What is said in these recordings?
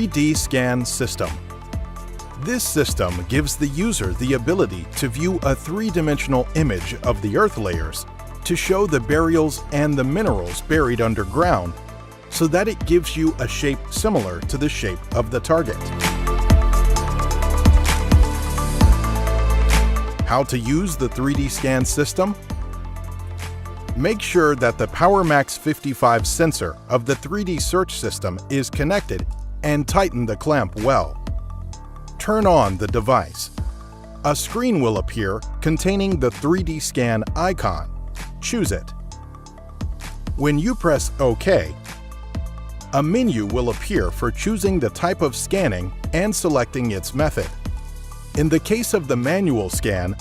3D Scan System. This system gives the user the ability to view a three-dimensional image of the Earth layers to show the burials and the minerals buried underground so that it gives you a shape similar to the shape of the target. How to use the 3D Scan System? Make sure that the PowerMax 55 sensor of the 3D search system is connected and tighten the clamp well. Turn on the device. A screen will appear containing the 3D scan icon. Choose it. When you press OK, a menu will appear for choosing the type of scanning and selecting its method. In the case of the manual scan,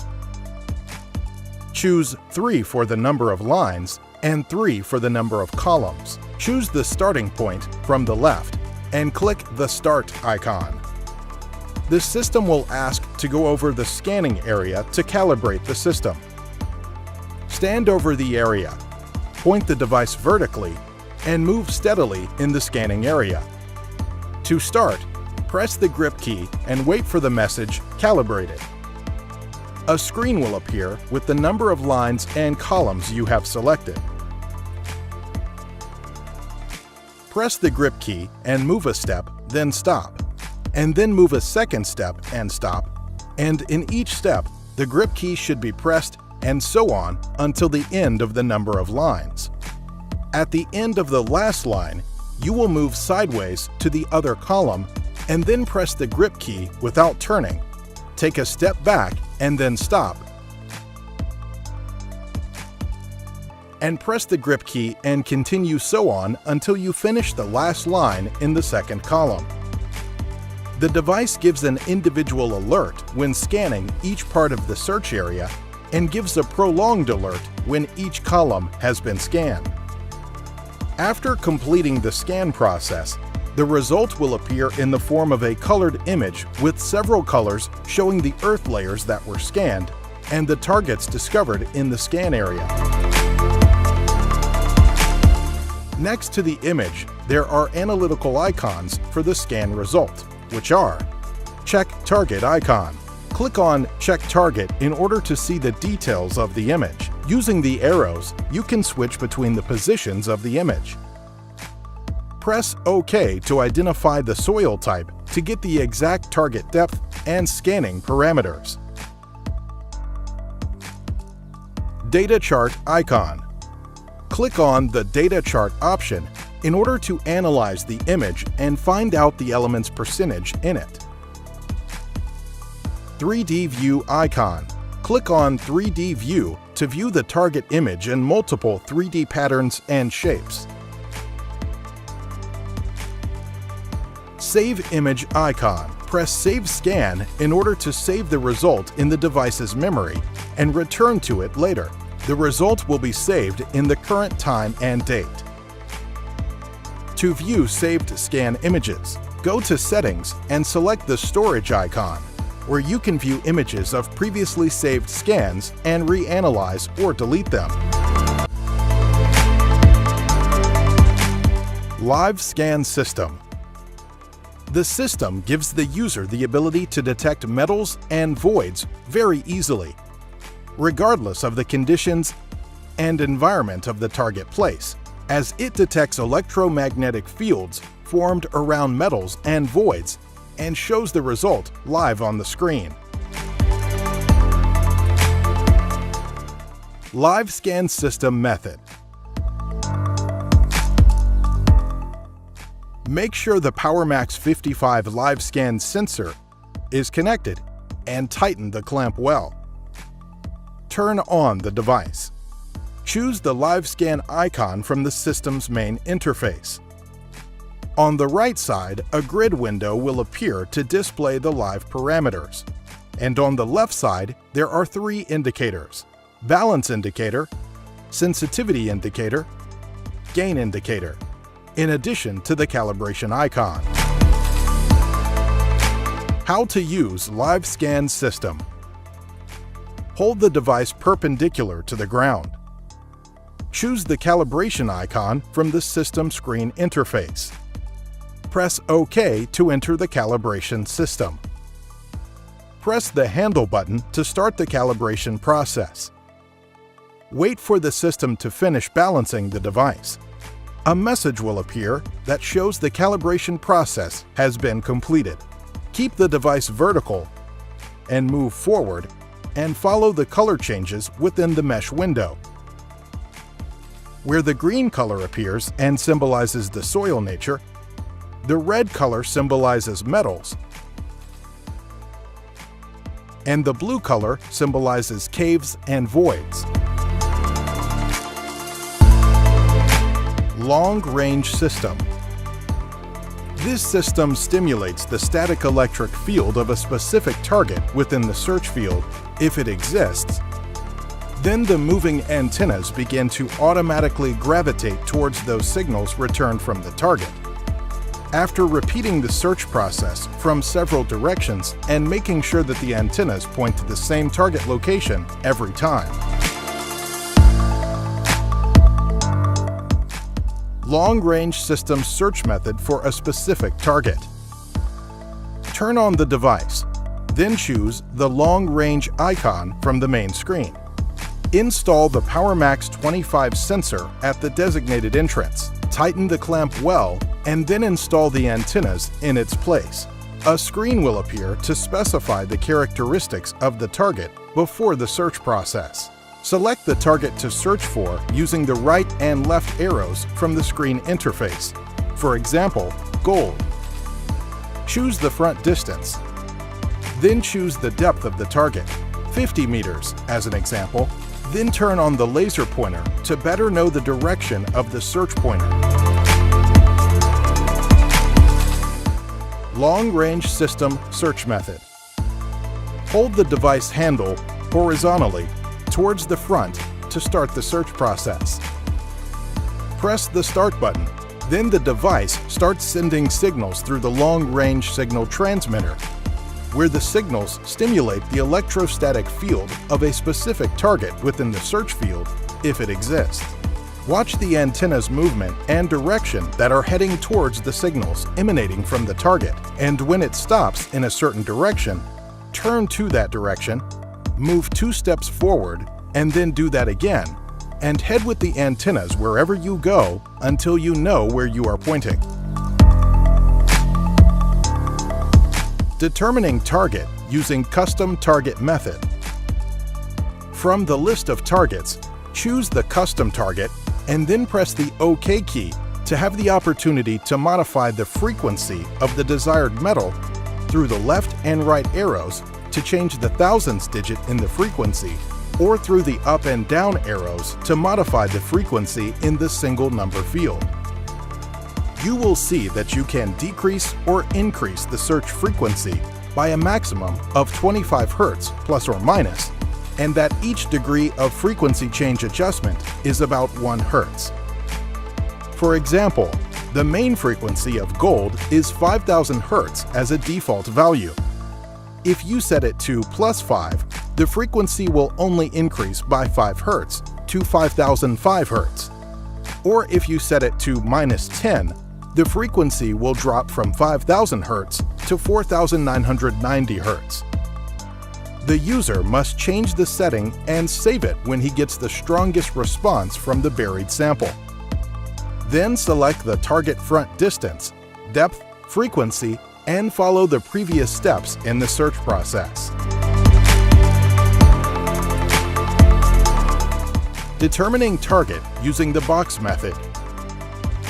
choose 3 for the number of lines and 3 for the number of columns. Choose the starting point from the left and click the Start icon. The system will ask to go over the scanning area to calibrate the system. Stand over the area, point the device vertically, and move steadily in the scanning area. To start, press the grip key and wait for the message "Calibrated." A screen will appear with the number of lines and columns you have selected. Press the grip key and move a step, then stop, and then move a second step and stop, and in each step, the grip key should be pressed and so on until the end of the number of lines. At the end of the last line, you will move sideways to the other column and then press the grip key without turning. Take a step back and then stop. And press the grip key and continue so on until you finish the last line in the second column. The device gives an individual alert when scanning each part of the search area and gives a prolonged alert when each column has been scanned. After completing the scan process, the result will appear in the form of a colored image with several colors showing the Earth layers that were scanned and the targets discovered in the scan area. Next to the image, there are analytical icons for the scan result, which are Check Target icon. Click on Check Target in order to see the details of the image. Using the arrows, you can switch between the positions of the image. Press OK to identify the soil type to get the exact target depth and scanning parameters. Data Chart icon. Click on the Data Chart option in order to analyze the image and find out the element's percentage in it. 3D View icon. Click on 3D View to view the target image in multiple 3D patterns and shapes. Save Image icon. Press Save Scan in order to save the result in the device's memory and return to it later. The result will be saved in the current time and date. To view saved scan images, go to Settings and select the Storage icon, where you can view images of previously saved scans and reanalyze or delete them. Live Scan System. The system gives the user the ability to detect metals and voids very easily, regardless of the conditions and environment of the target place, as it detects electromagnetic fields formed around metals and voids and shows the result live on the screen. Live Scan System Method. Make sure the PowerMax 55 live scan sensor is connected and tighten the clamp well. Turn on the device. Choose the live scan icon from the system's main interface. On the right side, a grid window will appear to display the live parameters. And on the left side, there are 3 indicators: balance indicator, sensitivity indicator, gain indicator, in addition to the calibration icon. How to use Live Scan System. Hold the device perpendicular to the ground. Choose the calibration icon from the system screen interface. Press OK to enter the calibration system. Press the handle button to start the calibration process. Wait for the system to finish balancing the device. A message will appear that shows the calibration process has been completed. Keep the device vertical and move forward and follow the color changes within the mesh window. Where the green color appears and symbolizes the soil nature, the red color symbolizes metals, and the blue color symbolizes caves and voids. Long-range system. This system stimulates the static electric field of a specific target within the search field, if it exists. Then the moving antennas begin to automatically gravitate towards those signals returned from the target. After repeating the search process from several directions and making sure that the antennas point to the same target location every time. Long-range system search method for a specific target. Turn on the device, then choose the long-range icon from the main screen. Install the PowerMax 25 sensor at the designated entrance. Tighten the clamp well, and then install the antennas in its place. A screen will appear to specify the characteristics of the target before the search process. Select the target to search for using the right and left arrows from the screen interface. For example, gold. Choose the front distance. Then choose the depth of the target, 50 meters as an example. Then turn on the laser pointer to better know the direction of the search pointer. Long-range system search method. Hold the device handle horizontally towards the front to start the search process. Press the Start button. Then the device starts sending signals through the long-range signal transmitter, where the signals stimulate the electrostatic field of a specific target within the search field, if it exists. Watch the antenna's movement and direction that are heading towards the signals emanating from the target, and when it stops in a certain direction, turn to that direction, move 2 steps forward, and then do that again, and head with the antennas wherever you go until you know where you are pointing. Determining target using custom target method. From the list of targets, choose the custom target and then press the OK key to have the opportunity to modify the frequency of the desired metal through the left and right arrows to change the thousands digit in the frequency, or through the up and down arrows to modify the frequency in the single number field. You will see that you can decrease or increase the search frequency by a maximum of 25 Hz plus or minus, and that each degree of frequency change adjustment is about 1 Hz. For example, the main frequency of gold is 5000 Hz as a default value. If you set it to +5, the frequency will only increase by 5 Hz to 5005 Hz. Or if you set it to -10, the frequency will drop from 5000 Hz to 4990 Hz. The user must change the setting and save it when he gets the strongest response from the buried sample. Then select the target front distance, depth, frequency, and follow the previous steps in the search process. Determining target using the box method.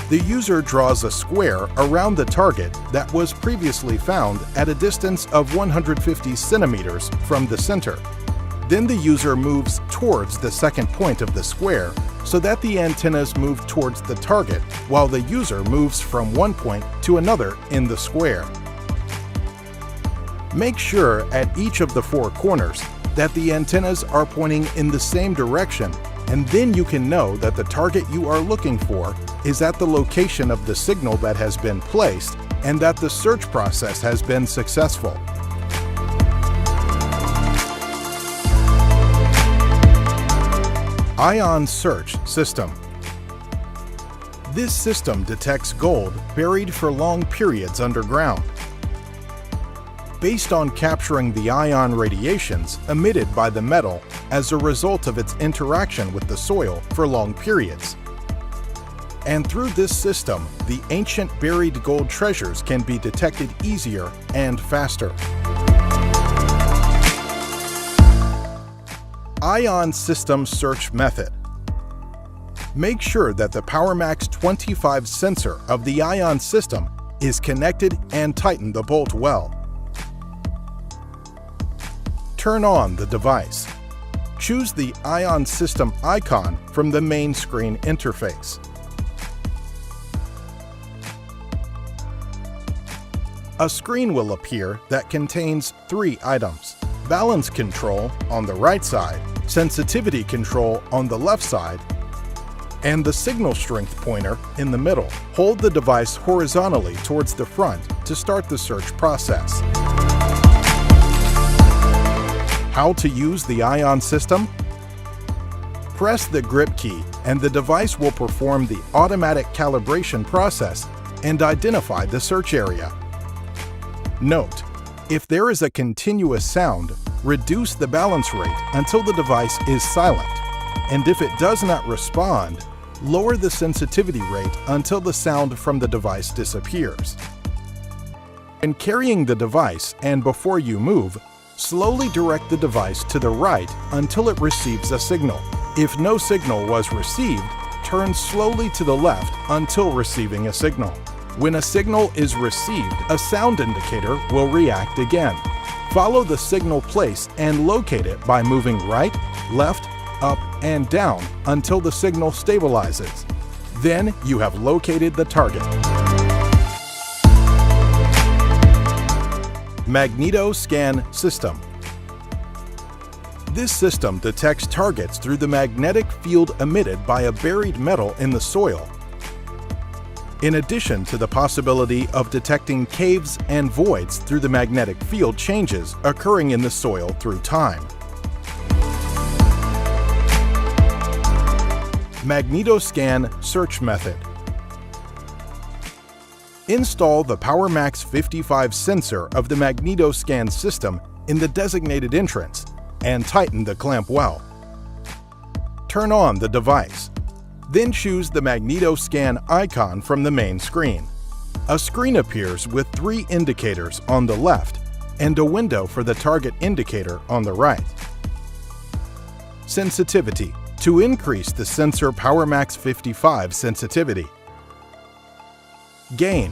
The user draws a square around the target that was previously found at a distance of 150 centimeters from the center. Then the user moves towards the second point of the square so that the antennas move towards the target while the user moves from one point to another in the square. Make sure at each of the 4 corners that the antennas are pointing in the same direction, and then you can know that the target you are looking for is at the location of the signal that has been placed and that the search process has been successful. Ion Search System. This system detects gold buried for long periods underground. Based on capturing the ion radiations emitted by the metal as a result of its interaction with the soil for long periods. And through this system, the ancient buried gold treasures can be detected easier and faster. Ion System Search Method. Make sure that the PowerMax 25 sensor of the ion system is connected and tighten the bolt well. Turn on the device. Choose the ion system icon from the main screen interface. A screen will appear that contains 3 items: balance control on the right side, sensitivity control on the left side, and the signal strength pointer in the middle. Hold the device horizontally towards the front to start the search process. How to use the ion system? Press the grip key and the device will perform the automatic calibration process and identify the search area. Note: if there is a continuous sound, reduce the balance rate until the device is silent, and if it does not respond, lower the sensitivity rate until the sound from the device disappears. When carrying the device and before you move, slowly direct the device to the right until it receives a signal. If no signal was received, turn slowly to the left until receiving a signal. When a signal is received, a sound indicator will react again. Follow the signal place and locate it by moving right, left, up, and down until the signal stabilizes. Then you have located the target. Magnetoscan System. This system detects targets through the magnetic field emitted by a buried metal in the soil. In addition to the possibility of detecting caves and voids through the magnetic field changes occurring in the soil through time. Magnetoscan Search Method. Install the PowerMax 55 sensor of the Magnetoscan system in the designated entrance and tighten the clamp well. Turn on the device. Then choose the Magnetoscan icon from the main screen. A screen appears with 3 indicators on the left and a window for the target indicator on the right. Sensitivity, to increase the sensor PowerMax 55 sensitivity. Gain,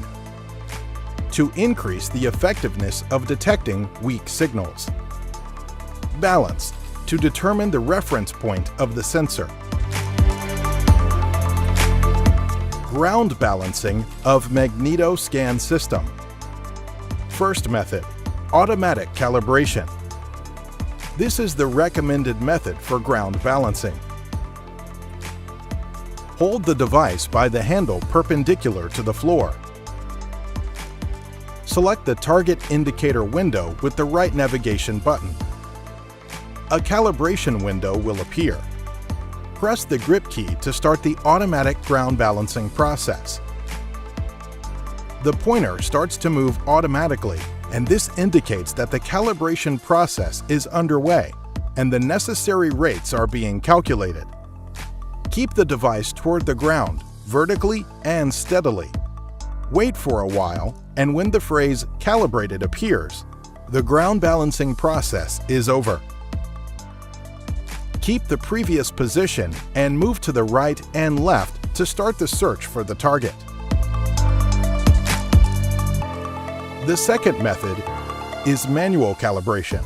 to increase the effectiveness of detecting weak signals. Balance, to determine the reference point of the sensor. Ground balancing of Magnetoscan system. First method, automatic calibration. This is the recommended method for ground balancing. Hold the device by the handle perpendicular to the floor. Select the target indicator window with the right navigation button. A calibration window will appear. Press the grip key to start the automatic ground balancing process. The pointer starts to move automatically, and this indicates that the calibration process is underway and the necessary rates are being calculated. Keep the device toward the ground, vertically and steadily. Wait for a while, and when the phrase "calibrated" appears, the ground balancing process is over. Keep the previous position and move to the right and left to start the search for the target. The second method is manual calibration.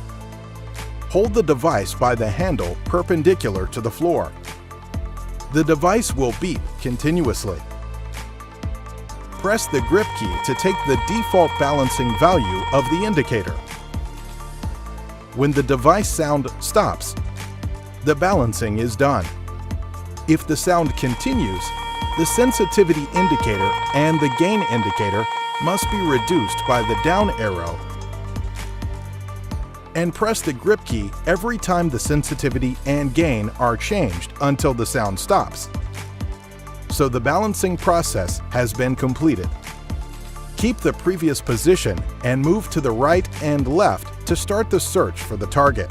Hold the device by the handle perpendicular to the floor. The device will beep continuously. Press the grip key to take the default balancing value of the indicator. When the device sound stops, the balancing is done. If the sound continues, the sensitivity indicator and the gain indicator must be reduced by the down arrow, and press the grip key every time the sensitivity and gain are changed until the sound stops. so the balancing process has been completed. Keep the previous position and move to the right and left to start the search for the target.